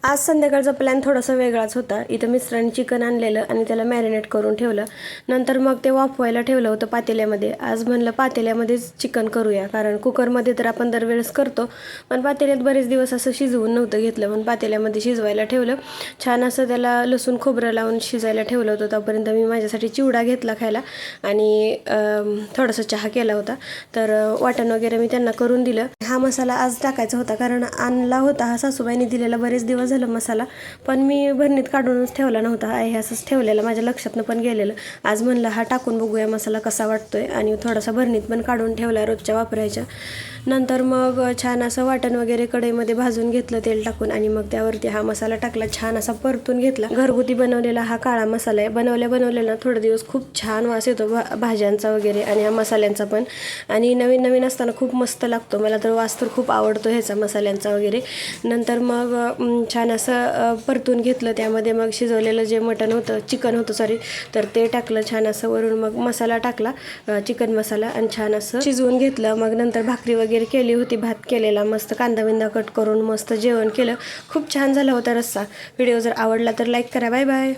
आज संध्याकाळचा प्लॅन थोडासा वेगळाच होता. इथं मिस्टरांनी चिकन आणलेलं आणि त्याला मॅरिनेट करून ठेवलं. नंतर मग ते वाफवायला ठेवलं होतं पातेल्यामध्ये. आज म्हणलं पातेल्यामध्येच चिकन करूया, कारण कुकरमध्ये तर आपण दरवेळेस करतो, पण पातेल्यात बरेच दिवस असं शिजवून नव्हतं घेतलं, पण पातेल्यामध्ये शिजवायला ठेवलं. छान असं त्याला लसूण खोबरं लावून शिजायला ठेवलं होतं. तोपर्यंत मी माझ्यासाठी चिवडा घेतला खायला आणि थोडासा चहा केला होता. तर वाटण वगैरे मी त्यांना करून दिलं. हा मसाला आज टाकायचा होता, कारण आणला होता हा सासूबाईंनी दिलेला बरेच दिवस झालं मसाला, पण मी भरणीत काढूनच ठेवला नव्हता. आहे असंच ठेवलेलं, माझ्या लक्षातनं पण गेलेलं. आज म्हणलं हा टाकून बघूया मसाला कसा वाटतोय, आणि थोडासा भरणीत पण काढून ठेवला रोजच्या वापरायच्या. नंतर मग छान असं वाटण वगैरे कढईमध्ये भाजून घेतलं तेल टाकून, आणि मग त्यावरती हा मसाला टाकला, छान असा परतून घेतला. घरगुती बनवलेला हा काळा मसाला आहे. बनवल्या थोडे दिवस खूप छान वास येतो भाज्यांचा वगैरे आणि या मसाल्यांचा पण, आणि नवीन नवीन असताना खूप मस्त लागतो. मला तर वास तर खूप आवडतो ह्याचा मसाल्यांचा वगैरे. नंतर मग छान असं परतून घेतलं. त्यामध्ये मग शिजवलेलं जे मटण होतं, चिकन होतं सॉरी, तर ते टाकलं छान असं वरून. मग मसाला टाकला, चिकन मसाला, आणि छान असं शिजवून घेतलं. मग नंतर भाकरी वगैरे केली होती, भात केलेला मस्त, कांदा बिंदा कट करून मस्त जेवण केलं. खूप छान झाला होता रस्सा. व्हिडिओ जर आवडला तर लाईक करा. Bye bye.